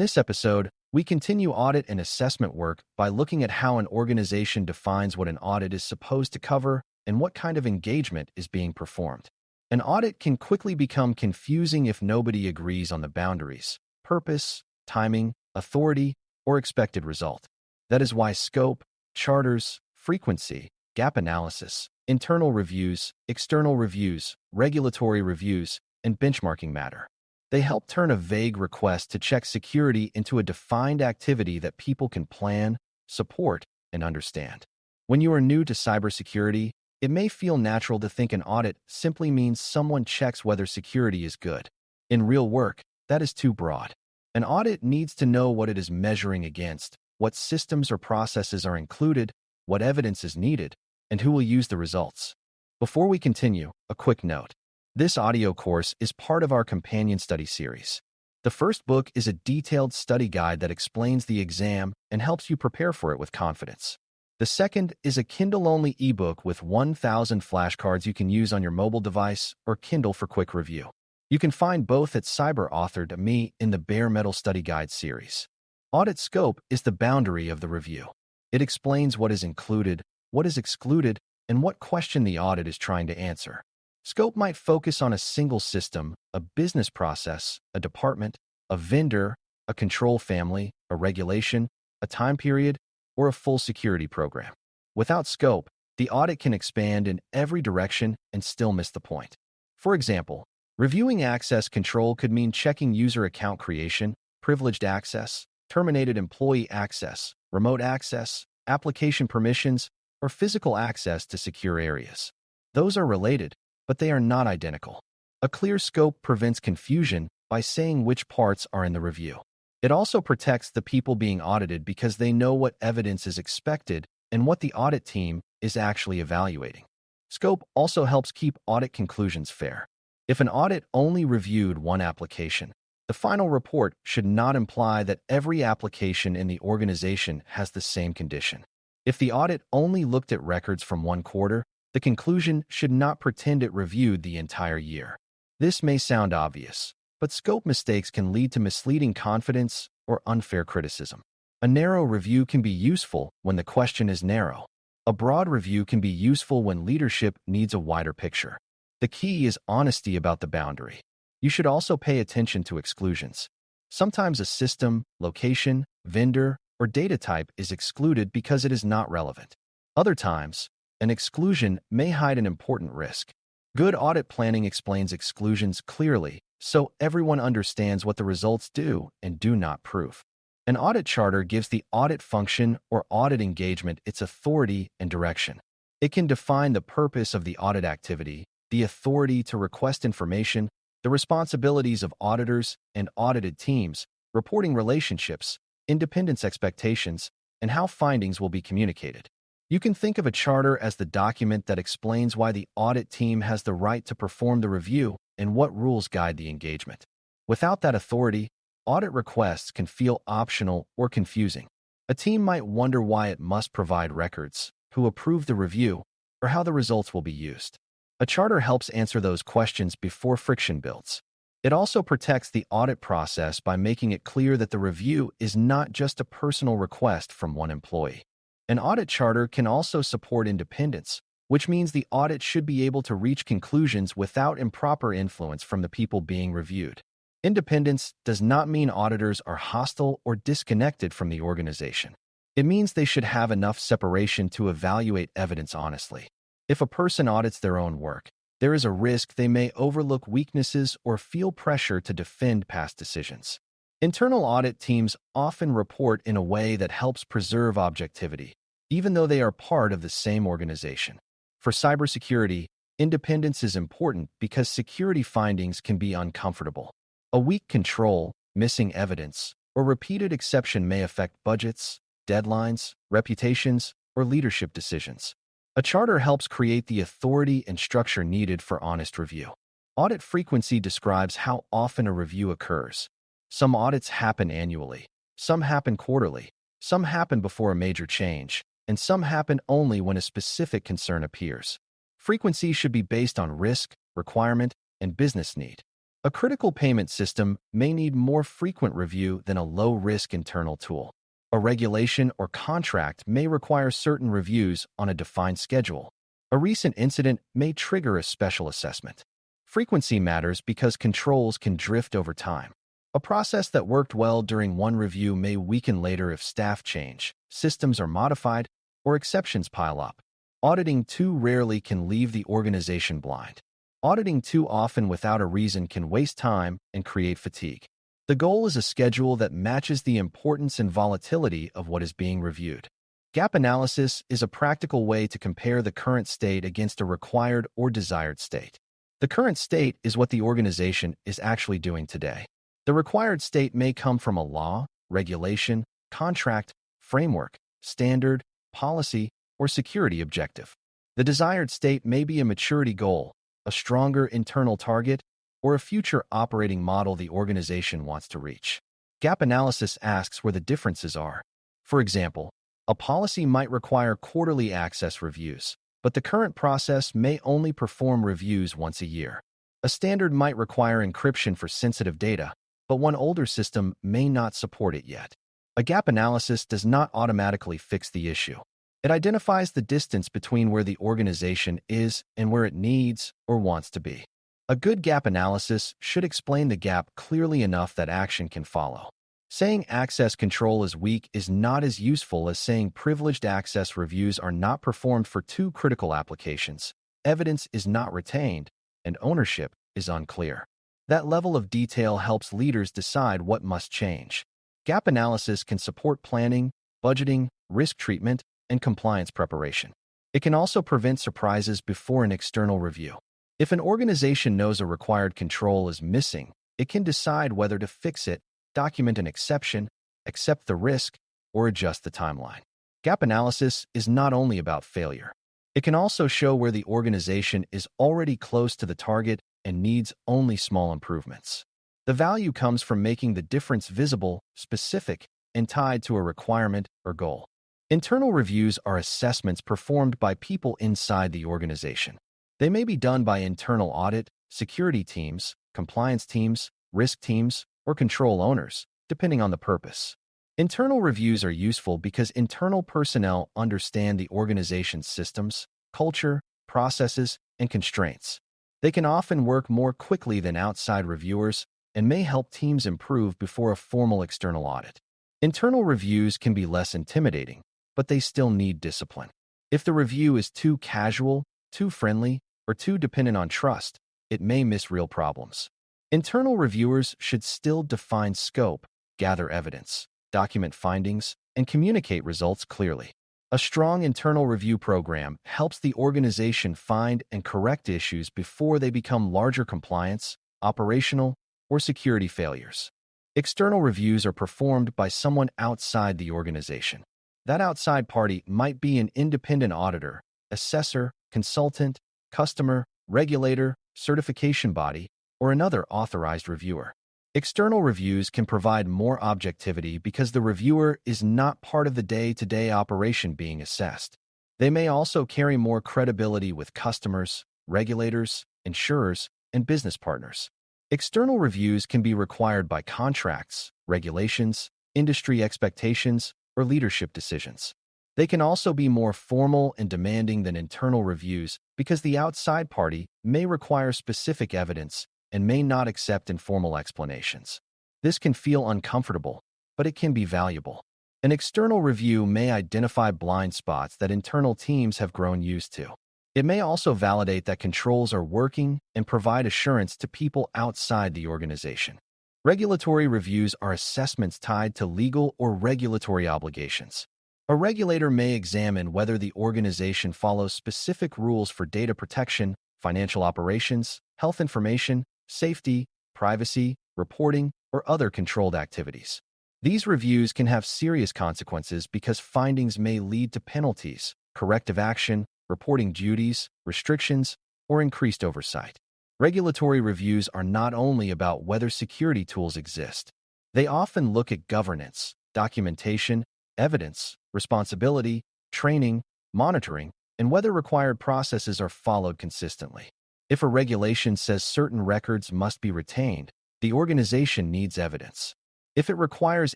this episode, we continue audit and assessment work by looking at how an organization defines what an audit is supposed to cover and what kind of engagement is being performed. An audit can quickly become confusing if nobody agrees on the boundaries, purpose, timing, authority, or expected result. That is why scope, charters, frequency, gap analysis, internal reviews, external reviews, regulatory reviews, and benchmarking matter. They help turn a vague request to check security into a defined activity that people can plan, support, and understand. When you are new to cybersecurity, it may feel natural to think an audit simply means someone checks whether security is good. In real work, that is too broad. An audit needs to know what it is measuring against, what systems or processes are included, what evidence is needed, and who will use the results. Before we continue, a quick note. This audio course is part of our companion study series. The first book is a detailed study guide that explains the exam and helps you prepare for it with confidence. The second is a Kindle-only ebook with 1,000 flashcards you can use on your mobile device or Kindle for quick review. You can find both at Cyber.Me in the Bare Metal Study Guide series. Audit scope is the boundary of the review. It explains what is included, what is excluded, and what question the audit is trying to answer. Scope might focus on a single system, a business process, a department, a vendor, a control family, a regulation, a time period, or a full security program. Without scope, the audit can expand in every direction and still miss the point. For example, reviewing access control could mean checking user account creation, privileged access, terminated employee access, remote access, application permissions, or physical access to secure areas. Those are related, but they are not identical. A clear scope prevents confusion by saying which parts are in the review. It also protects the people being audited because they know what evidence is expected and what the audit team is actually evaluating. Scope also helps keep audit conclusions fair. If an audit only reviewed one application, the final report should not imply that every application in the organization has the same condition. If the audit only looked at records from one quarter, the conclusion should not pretend it reviewed the entire year. This may sound obvious, but scope mistakes can lead to misleading confidence or unfair criticism. A narrow review can be useful when the question is narrow. A broad review can be useful when leadership needs a wider picture. The key is honesty about the boundary. You should also pay attention to exclusions. Sometimes a system, location, vendor, or data type is excluded because it is not relevant. Other times, an exclusion may hide an important risk. Good audit planning explains exclusions clearly, so everyone understands what the results do and do not prove. An audit charter gives the audit function or audit engagement its authority and direction. It can define the purpose of the audit activity, the authority to request information, the responsibilities of auditors and audited teams, reporting relationships, independence expectations, and how findings will be communicated. You can think of a charter as the document that explains why the audit team has the right to perform the review and what rules guide the engagement. Without that authority, audit requests can feel optional or confusing. A team might wonder why it must provide records, who approved the review, or how the results will be used. A charter helps answer those questions before friction builds. It also protects the audit process by making it clear that the review is not just a personal request from one employee. An audit charter can also support independence, which means the audit should be able to reach conclusions without improper influence from the people being reviewed. Independence does not mean auditors are hostile or disconnected from the organization. It means they should have enough separation to evaluate evidence honestly. If a person audits their own work, there is a risk they may overlook weaknesses or feel pressure to defend past decisions. Internal audit teams often report in a way that helps preserve objectivity, even though they are part of the same organization. For cybersecurity, independence is important because security findings can be uncomfortable. A weak control, missing evidence, or repeated exception may affect budgets, deadlines, reputations, or leadership decisions. A charter helps create the authority and structure needed for honest review. Audit frequency describes how often a review occurs. Some audits happen annually, some happen quarterly, some happen before a major change, and some happen only when a specific concern appears. Frequency should be based on risk, requirement, and business need. A critical payment system may need more frequent review than a low-risk internal tool. A regulation or contract may require certain reviews on a defined schedule. A recent incident may trigger a special assessment. Frequency matters because controls can drift over time. A process that worked well during one review may weaken later if staff change, systems are modified, or exceptions pile up. Auditing too rarely can leave the organization blind. Auditing too often without a reason can waste time and create fatigue. The goal is a schedule that matches the importance and volatility of what is being reviewed. Gap analysis is a practical way to compare the current state against a required or desired state. The current state is what the organization is actually doing today. The required state may come from a law, regulation, contract, framework, standard, policy, or security objective. The desired state may be a maturity goal, a stronger internal target, or a future operating model the organization wants to reach. Gap analysis asks where the differences are. For example, a policy might require quarterly access reviews, but the current process may only perform reviews once a year. A standard might require encryption for sensitive data, but one older system may not support it yet. A gap analysis does not automatically fix the issue. It identifies the distance between where the organization is and where it needs or wants to be. A good gap analysis should explain the gap clearly enough that action can follow. Saying access control is weak is not as useful as saying privileged access reviews are not performed for two critical applications, evidence is not retained, and ownership is unclear. That level of detail helps leaders decide what must change. Gap analysis can support planning, budgeting, risk treatment, and compliance preparation. It can also prevent surprises before an external review. If an organization knows a required control is missing, it can decide whether to fix it, document an exception, accept the risk, or adjust the timeline. Gap analysis is not only about failure. It can also show where the organization is already close to the target and needs only small improvements. The value comes from making the difference visible, specific, and tied to a requirement or goal. Internal reviews are assessments performed by people inside the organization. They may be done by internal audit, security teams, compliance teams, risk teams, or control owners, depending on the purpose. Internal reviews are useful because internal personnel understand the organization's systems, culture, processes, and constraints. They can often work more quickly than outside reviewers and may help teams improve before a formal external audit. Internal reviews can be less intimidating, but they still need discipline. If the review is too casual, too friendly, or too dependent on trust, it may miss real problems. Internal reviewers should still define scope, gather evidence, document findings, and communicate results clearly. A strong internal review program helps the organization find and correct issues before they become larger compliance, operational, or security failures. External reviews are performed by someone outside the organization. That outside party might be an independent auditor, assessor, consultant, customer, regulator, certification body, or another authorized reviewer. External reviews can provide more objectivity because the reviewer is not part of the day-to-day operation being assessed. They may also carry more credibility with customers, regulators, insurers, and business partners. External reviews can be required by contracts, regulations, industry expectations, or leadership decisions. They can also be more formal and demanding than internal reviews because the outside party may require specific evidence and may not accept informal explanations. This can feel uncomfortable, but it can be valuable. An external review may identify blind spots that internal teams have grown used to. It may also validate that controls are working and provide assurance to people outside the organization. Regulatory reviews are assessments tied to legal or regulatory obligations. A regulator may examine whether the organization follows specific rules for data protection, financial operations, health information, safety, privacy, reporting, or other controlled activities. These reviews can have serious consequences because findings may lead to penalties, corrective action, reporting duties, restrictions, or increased oversight. Regulatory reviews are not only about whether security tools exist. They often look at governance, documentation, evidence, responsibility, training, monitoring, and whether required processes are followed consistently. If a regulation says certain records must be retained, the organization needs evidence. If it requires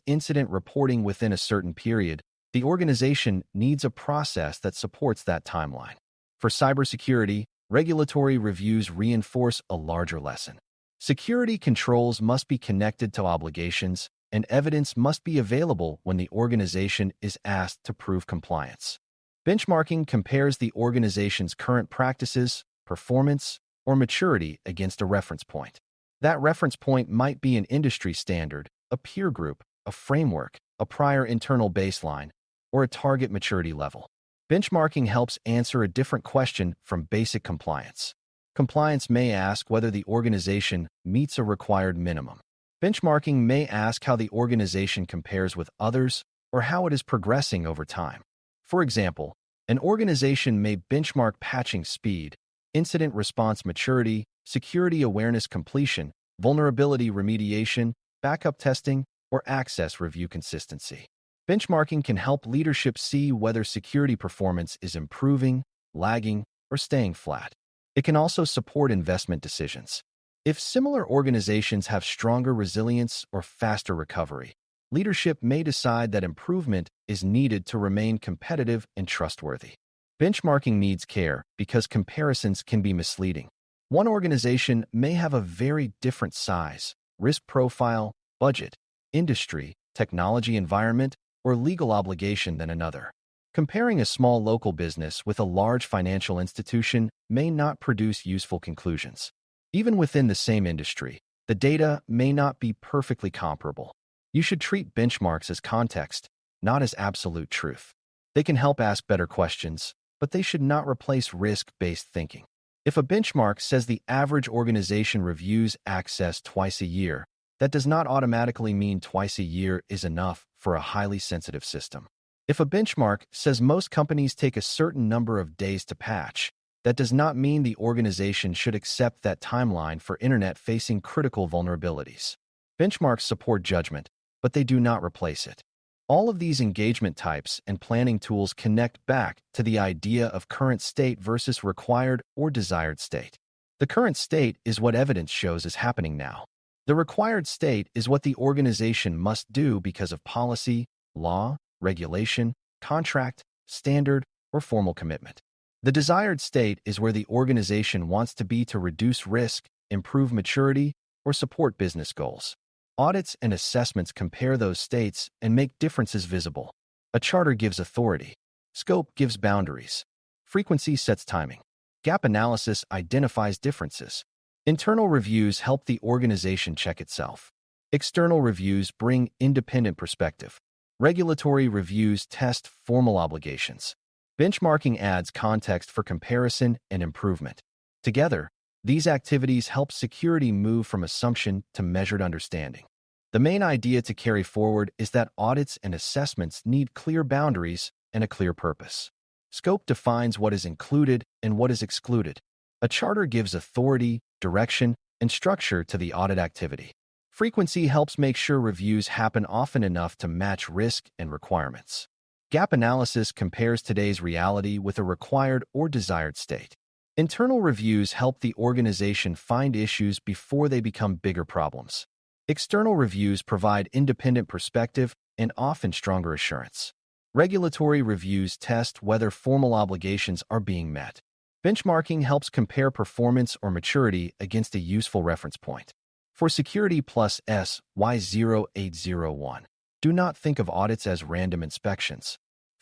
incident reporting within a certain period, the organization needs a process that supports that timeline. For cybersecurity, regulatory reviews reinforce a larger lesson. Security controls must be connected to obligations, and evidence must be available when the organization is asked to prove compliance. Benchmarking compares the organization's current practices, performance, or maturity against a reference point. That reference point might be an industry standard, a peer group, a framework, a prior internal baseline, or a target maturity level. Benchmarking helps answer a different question from basic compliance. Compliance may ask whether the organization meets a required minimum. Benchmarking may ask how the organization compares with others or how it is progressing over time. For example, an organization may benchmark patching speed, incident response maturity, security awareness completion, vulnerability remediation, backup testing, or access review consistency. Benchmarking can help leadership see whether security performance is improving, lagging, or staying flat. It can also support investment decisions. If similar organizations have stronger resilience or faster recovery, leadership may decide that improvement is needed to remain competitive and trustworthy. Benchmarking needs care because comparisons can be misleading. One organization may have a very different size, risk profile, budget, industry, technology environment, or legal obligation than another. Comparing a small local business with a large financial institution may not produce useful conclusions. Even within the same industry, the data may not be perfectly comparable. You should treat benchmarks as context, not as absolute truth. They can help ask better questions, but they should not replace risk-based thinking. If a benchmark says the average organization reviews access twice a year, that does not automatically mean twice a year is enough for a highly sensitive system. If a benchmark says most companies take a certain number of days to patch, that does not mean the organization should accept that timeline for internet-facing critical vulnerabilities. Benchmarks support judgment, but they do not replace it. All of these engagement types and planning tools connect back to the idea of current state versus required or desired state. The current state is what evidence shows is happening now. The required state is what the organization must do because of policy, law, regulation, contract, standard, or formal commitment. The desired state is where the organization wants to be to reduce risk, improve maturity, or support business goals. Audits and assessments compare those states and make differences visible. A charter gives authority. Scope gives boundaries. Frequency sets timing. Gap analysis identifies differences. Internal reviews help the organization check itself. External reviews bring independent perspective. Regulatory reviews test formal obligations. Benchmarking adds context for comparison and improvement. Together, these activities help security move from assumption to measured understanding. The main idea to carry forward is that audits and assessments need clear boundaries and a clear purpose. Scope defines what is included and what is excluded. A charter gives authority, direction, and structure to the audit activity. Frequency helps make sure reviews happen often enough to match risk and requirements. Gap analysis compares today's reality with a required or desired state. Internal reviews help the organization find issues before they become bigger problems. External reviews provide independent perspective and often stronger assurance. Regulatory reviews test whether formal obligations are being met. Benchmarking helps compare performance or maturity against a useful reference point. For Security Plus SY0801, do not think of audits as random inspections.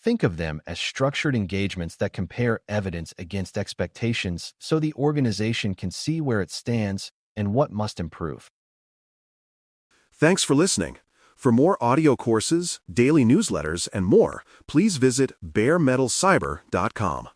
Think of them as structured engagements that compare evidence against expectations so the organization can see where it stands and what must improve. Thanks for listening. For more audio courses, daily newsletters, and more, please visit BareMetalCyber.com.